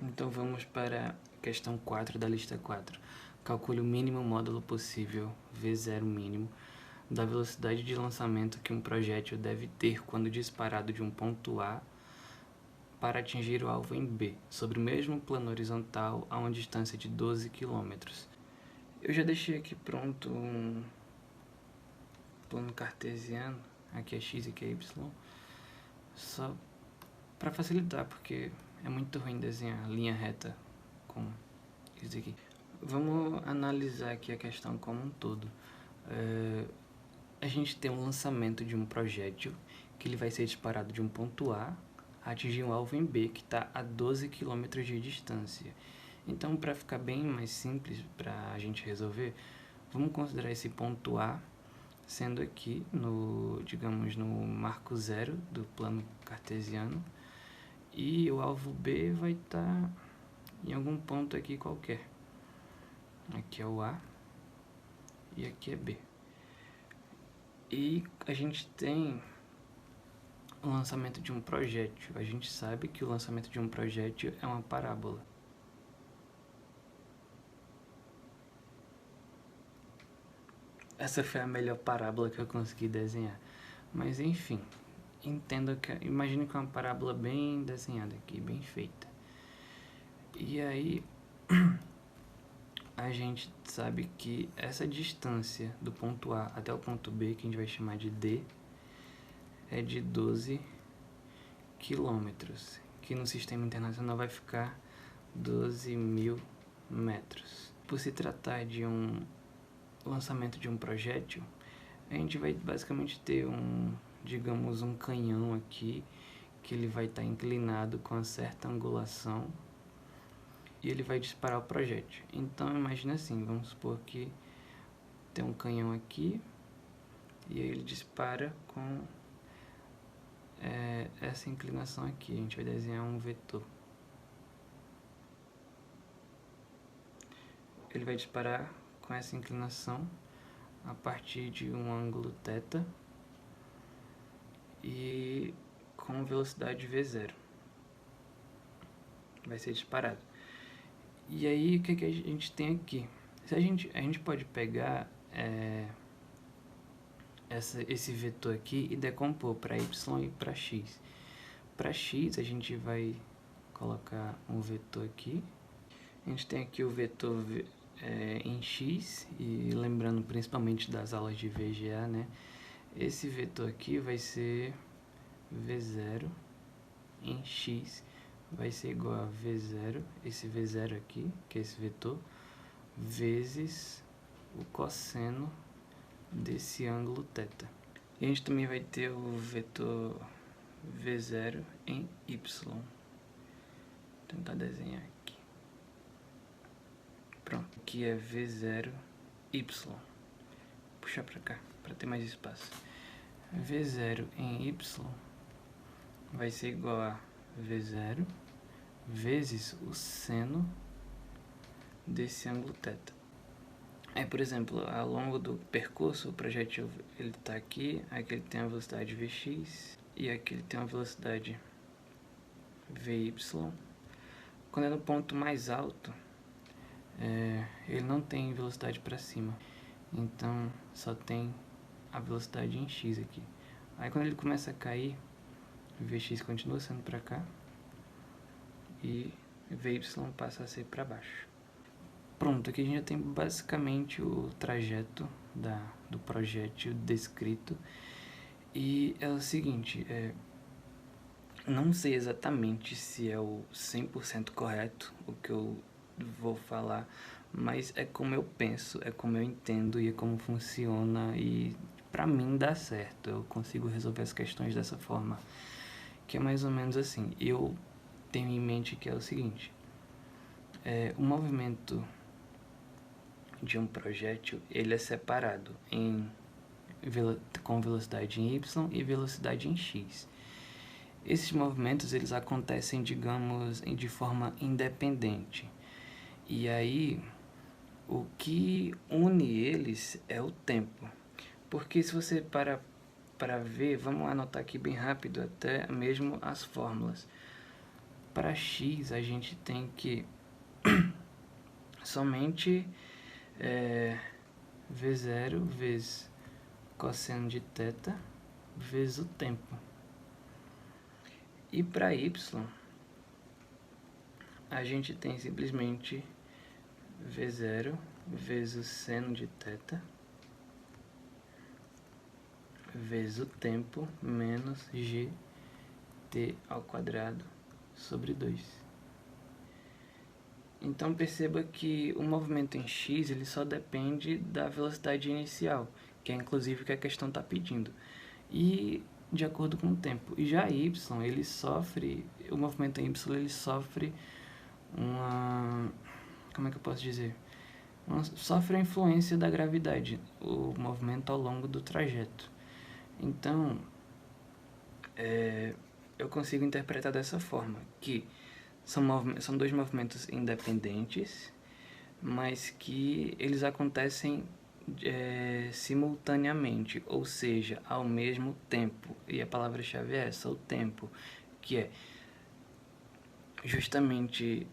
Então vamos para a questão 4 da lista 4. Calcule o mínimo módulo possível, V0 mínimo, da velocidade de lançamento que um projétil deve ter quando disparado de um ponto A para atingir o alvo em B, sobre o mesmo plano horizontal a uma distância de 12 km. Eu já deixei aqui pronto um plano cartesiano, aqui é x e aqui é y, só para facilitar, porque é muito ruim desenhar linha reta com isso aqui. Vamos analisar aqui a questão como um todo. A gente tem um lançamento de um projétil que ele vai ser disparado de um ponto A a atingir um alvo em B, que está a 12 km de distância. Então, para ficar bem mais simples para a gente resolver, vamos considerar esse ponto A sendo aqui no, digamos, no marco zero do plano cartesiano, e o alvo B vai estar em algum ponto aqui qualquer. Aqui é o A e aqui é B. E a gente tem o lançamento de um projétil. A gente sabe que o lançamento de um projétil é uma parábola. Essa foi a melhor parábola que eu consegui desenhar. Mas enfim, entenda que, imagine que é uma parábola bem desenhada aqui, bem feita. E aí a gente sabe que essa distância do ponto A até o ponto B, que a gente vai chamar de D, é de 12 quilômetros, que no sistema internacional vai ficar 12.000 metros. Por se tratar de um lançamento de um projétil, a gente vai basicamente ter digamos, um canhão aqui, que ele vai estar inclinado com uma certa angulação, e ele vai disparar o projétil. Então imagina assim, vamos supor que tem um canhão aqui, e aí ele dispara com essa inclinação aqui. A gente vai desenhar um vetor. Ele vai disparar com essa inclinação a partir de um ângulo θ e com velocidade V0. Vai ser disparado. E aí, o que a gente tem aqui? A gente pode pegar esse vetor aqui e decompor para y e para x. Para x, a gente vai colocar um vetor aqui. A gente tem aqui o vetor em x, e lembrando principalmente das aulas de VGA, né? Esse vetor aqui vai ser V0 em x, vai ser igual a V0, esse V0 aqui, que é esse vetor, vezes o cosseno desse ângulo θ. E a gente também vai ter o vetor V0 em y. Vou tentar desenhar aqui. Pronto, aqui é V0 y. Vou puxar para cá, para ter mais espaço. V0 em y vai ser igual a V0 vezes o seno desse ângulo θ. Aí, por exemplo, ao longo do percurso, o projétil ele está aqui ele tem a velocidade Vx, e aqui ele tem uma velocidade Vy. Quando é no ponto mais alto, ele não tem velocidade para cima, então só tem a velocidade em x aqui. Aí quando ele começa a cair, Vx continua sendo para cá e Vy passa a ser para baixo. Pronto, aqui a gente já tem basicamente o trajeto do projétil descrito. E é o seguinte, não sei exatamente se é o 100% correto o que eu vou falar, mas é como eu penso, é como eu entendo e é como funciona, e pra mim dá certo. Eu consigo resolver as questões dessa forma, que é mais ou menos assim. Eu tenho em mente que é o seguinte, o movimento de um projétil, ele é separado com velocidade em y e velocidade em x. Esses movimentos, eles acontecem, digamos, de forma independente. E aí, o que une eles é o tempo. Porque se você para ver, vamos anotar aqui bem rápido até mesmo as fórmulas. para x a gente tem que somente V0 vezes cosseno de θ vezes o tempo. E para y, a gente tem simplesmente V0 vezes o seno de θ vezes o tempo menos gt ao quadrado sobre 2. Então perceba que o movimento em x ele só depende da velocidade inicial, que é inclusive o que a questão está pedindo, e de acordo com o tempo. E já y, ele sofre, o movimento em y ele sofre uma, como é que eu posso dizer? Sofre a influência da gravidade, o movimento ao longo do trajeto. Então, eu consigo interpretar dessa forma, que são dois movimentos independentes, mas que eles acontecem simultaneamente, ou seja, ao mesmo tempo. E a palavra-chave é essa, o tempo, que é justamente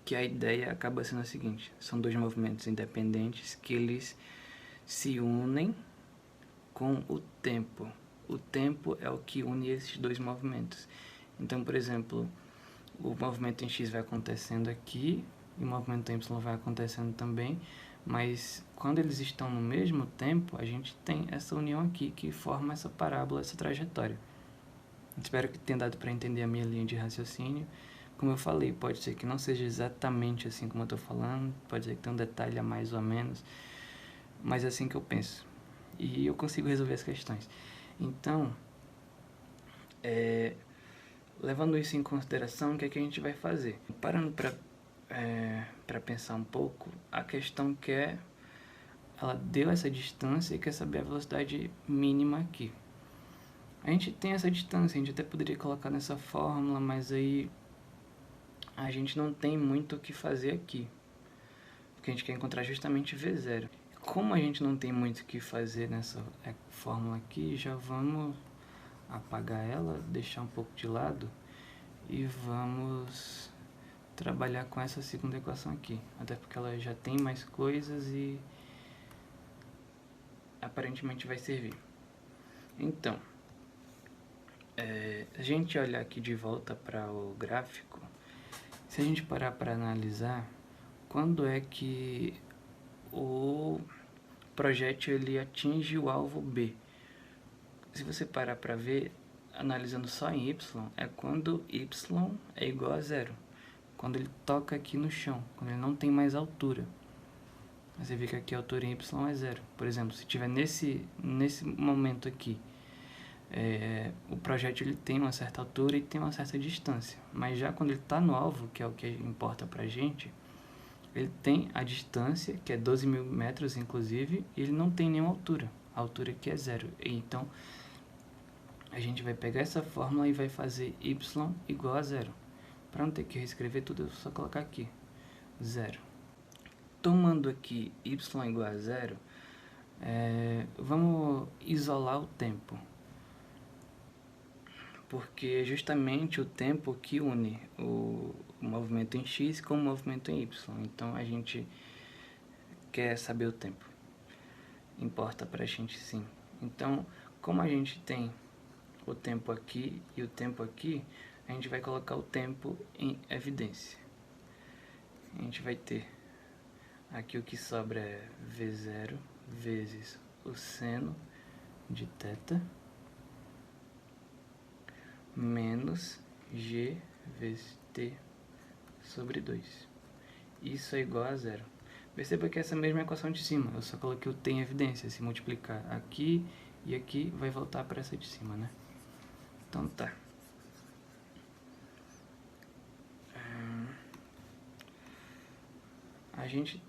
que a ideia acaba sendo a seguinte: são dois movimentos independentes que eles se unem com o tempo. O tempo é o que une esses dois movimentos. Então, por exemplo, o movimento em x vai acontecendo aqui e o movimento em y vai acontecendo também, mas quando eles estão no mesmo tempo, a gente tem essa união aqui que forma essa parábola, essa trajetória. Espero que tenha dado para entender a minha linha de raciocínio. Como eu falei, pode ser que não seja exatamente assim como eu estou falando, pode ser que tenha um detalhe a mais ou a menos, mas é assim que eu penso. E eu consigo resolver as questões. Então, levando isso em consideração, o que é que a gente vai fazer? Parando para pensar um pouco, a questão que ela deu essa distância e quer saber a velocidade mínima aqui. A gente tem essa distância, a gente até poderia colocar nessa fórmula, mas aí a gente não tem muito o que fazer aqui, porque a gente quer encontrar justamente V0. Como a gente não tem muito o que fazer nessa fórmula aqui, já vamos apagar ela, deixar um pouco de lado e vamos trabalhar com essa segunda equação aqui, até porque ela já tem mais coisas e aparentemente vai servir. Então, a gente olhar aqui de volta para o gráfico, se a gente parar para analisar, quando é que o projétil ele atinge o alvo B? Se você parar para ver, analisando só em y, é quando y é igual a 0. Quando ele toca aqui no chão, quando ele não tem mais altura. Você vê que aqui a altura em y é 0. Por exemplo, se tiver nesse momento aqui, o projétil ele tem uma certa altura e tem uma certa distância. Mas já quando ele está no alvo, que é o que importa pra gente, ele tem a distância, que é 12.000 metros inclusive, e ele não tem nenhuma altura. A altura aqui é 0. Então, a gente vai pegar essa fórmula e vai fazer y igual a 0. Para não ter que reescrever tudo, eu vou só colocar aqui 0. Tomando aqui y igual a 0, vamos isolar o tempo, porque é justamente o tempo que une o movimento em x com o movimento em y. Então a gente quer saber o tempo, importa para a gente sim. Então, como a gente tem o tempo aqui e o tempo aqui, a gente vai colocar o tempo em evidência. A gente vai ter aqui o que sobra é V0 vezes o seno de θ menos g vezes t sobre 2. Isso é igual a 0. Perceba que essa mesma equação de cima, eu só coloquei o t em evidência. Se multiplicar aqui e aqui, vai voltar para essa de cima, né? Então tá. A gente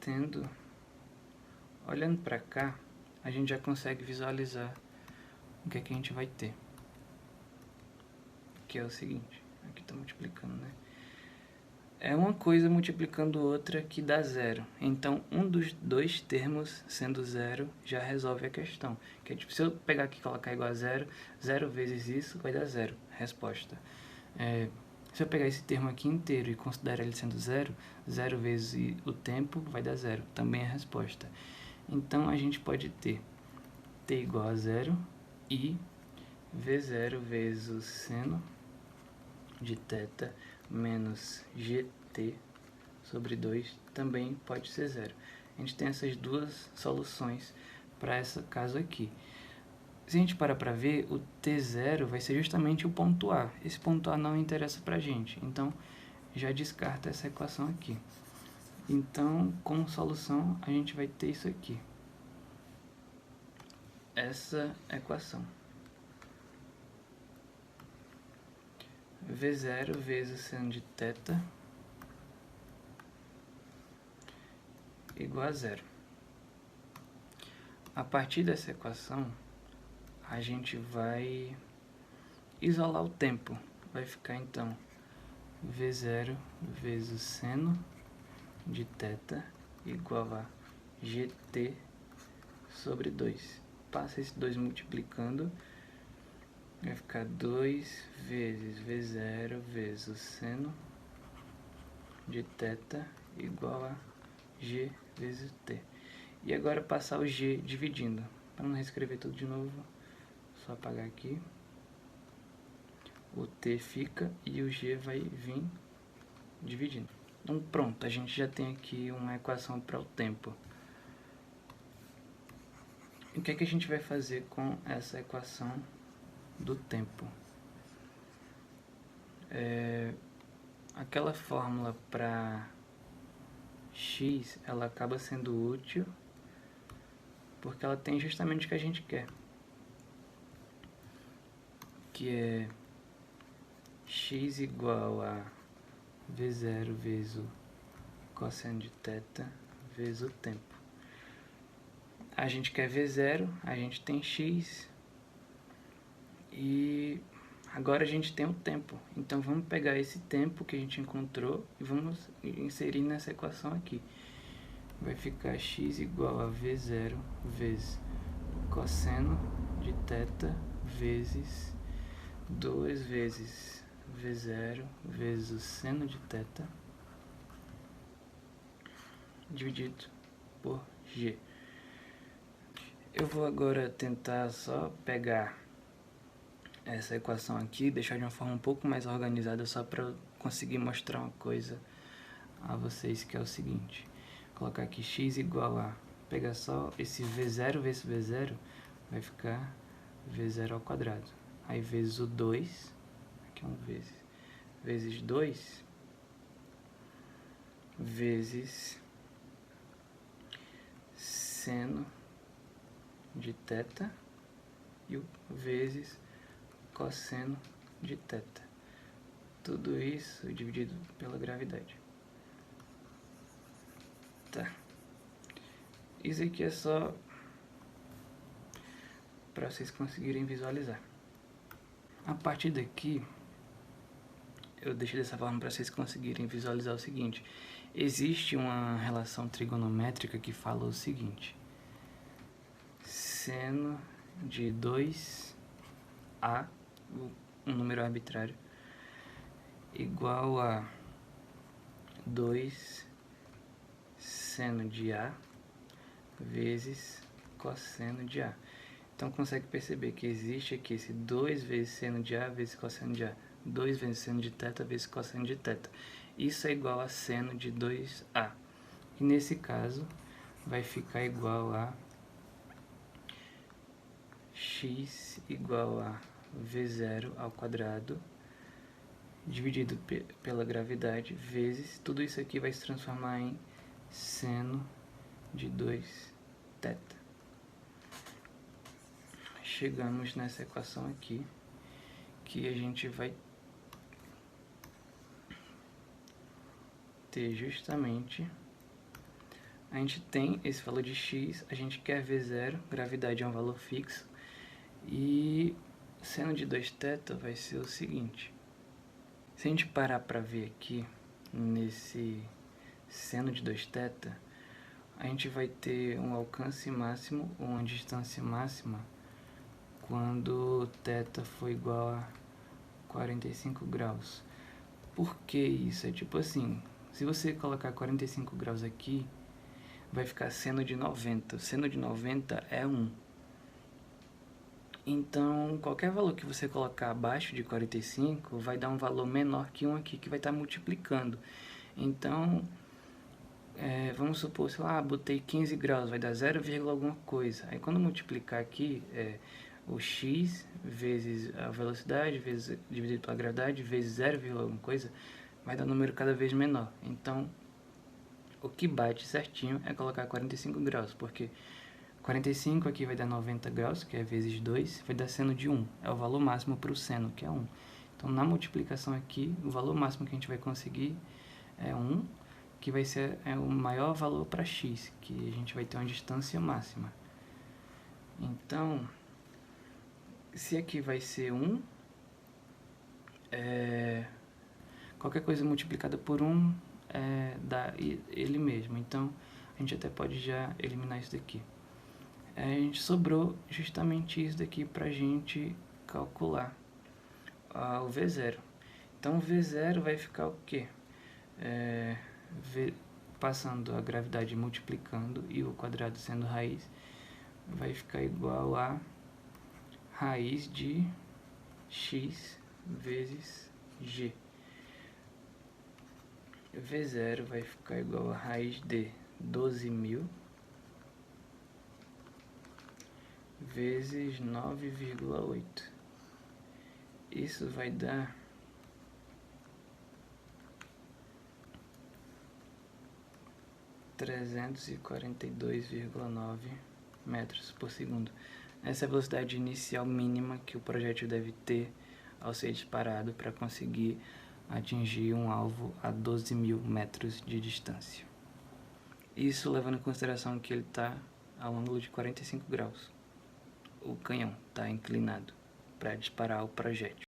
olhando para cá, a gente já consegue visualizar o que é que a gente vai ter. Que é o seguinte, aqui está multiplicando, né? É uma coisa multiplicando outra que dá 0. Então, um dos dois termos sendo 0 já resolve a questão. Que é tipo, se eu pegar aqui e colocar igual a 0, 0 vezes isso vai dar 0. Resposta. Se eu pegar esse termo aqui inteiro e considerar ele sendo zero, 0 vezes o tempo vai dar zero, também é a resposta. Então, a gente pode ter t igual a zero e v0 vezes o seno de θ menos gt sobre 2 também pode ser zero. A gente tem essas duas soluções para esse caso aqui. Se a gente parar para ver, o t0 vai ser justamente o ponto A. Esse ponto A não interessa para a gente, então já descarta essa equação aqui. Então, como solução, a gente vai ter isso aqui. Essa equação. V0 vezes o seno de θ igual a zero. A partir dessa equação, a gente vai isolar o tempo. Vai ficar, então, V0 vezes o seno de θ igual a gt sobre 2. Passa esse 2 multiplicando, vai ficar 2 vezes V0 vezes o seno de θ igual a g vezes t. E agora passar o g dividindo. Para não reescrever tudo de novo, só apagar aqui. O t fica e o g vai vir dividindo. Então pronto, a gente já tem aqui uma equação para o tempo. O que é que a gente vai fazer com essa equação do tempo? Aquela fórmula para x, ela acaba sendo útil porque ela tem justamente o que a gente quer, que é x igual a v0 vezes o cosseno de θ vezes o tempo. A gente quer v0, a gente tem x e agora a gente tem o tempo. Então vamos pegar esse tempo que a gente encontrou e vamos inserir nessa equação aqui. Vai ficar x igual a v0 vezes cosseno de θ vezes 2 vezes v0 vezes o seno de θ dividido por g. Eu vou agora tentar só pegar essa equação aqui, deixar de uma forma um pouco mais organizada, só para eu conseguir mostrar uma coisa a vocês, que é o seguinte. Colocar aqui x igual a, pegar só esse v0 vezes v0, vai ficar v0 ao quadrado. Aí vezes o 2, aqui é um vezes 2, vezes seno de θ e o vezes cosseno de θ. Tudo isso dividido pela gravidade. Tá. Isso aqui é só para vocês conseguirem visualizar. A partir daqui, eu deixei dessa forma para vocês conseguirem visualizar o seguinte. Existe uma relação trigonométrica que fala o seguinte: seno de 2a, um número arbitrário, igual a 2 seno de a vezes cosseno de a. Então consegue perceber que existe aqui esse 2 vezes seno de a vezes cosseno de a, 2 vezes seno de θ vezes cosseno de θ. Isso é igual a seno de 2a. E nesse caso vai ficar igual a x igual a v0 ao quadrado dividido pela gravidade vezes, tudo isso aqui vai se transformar em seno de 2θ. Chegamos nessa equação aqui, que a gente vai ter justamente, a gente tem esse valor de x, a gente quer v0, gravidade é um valor fixo, e seno de 2θ vai ser o seguinte. Se a gente parar para ver aqui, nesse seno de 2θ, a gente vai ter um alcance máximo, ou uma distância máxima, quando θ for igual a 45 graus. Por que isso? É tipo assim, se você colocar 45 graus aqui, vai ficar seno de 90. Seno de 90 é 1. Então, qualquer valor que você colocar abaixo de 45 vai dar um valor menor que 1 aqui, que vai estar multiplicando. Então, vamos supor, sei lá, botei 15 graus, vai dar 0, alguma coisa. Aí quando multiplicar aqui, o x vezes a velocidade, dividido pela gravidade, vezes 0, alguma coisa, vai dar um número cada vez menor. Então, o que bate certinho é colocar 45 graus, porque 45 aqui vai dar 90 graus, que é vezes 2, vai dar seno de 1. É o valor máximo para o seno, que é 1. Então, na multiplicação aqui, o valor máximo que a gente vai conseguir é 1, que vai ser o maior valor para x, que a gente vai ter uma distância máxima. Então, se aqui vai ser 1, qualquer coisa multiplicada por 1 dá ele mesmo. Então, a gente até pode já eliminar isso daqui. A gente sobrou justamente isso daqui para a gente calcular o V0. Então, o V0 vai ficar o quê? Passando a gravidade multiplicando e o quadrado sendo raiz, vai ficar igual a raiz de x vezes g. V0 vai ficar igual a raiz de 12.000 vezes 9,8. Isso vai dar 342,9 metros por segundo. Essa é a velocidade inicial mínima que o projétil deve ter ao ser disparado para conseguir atingir um alvo a 12.000 metros de distância. Isso levando em consideração que ele está ao ângulo de 45 graus. O canhão está inclinado para disparar o projétil.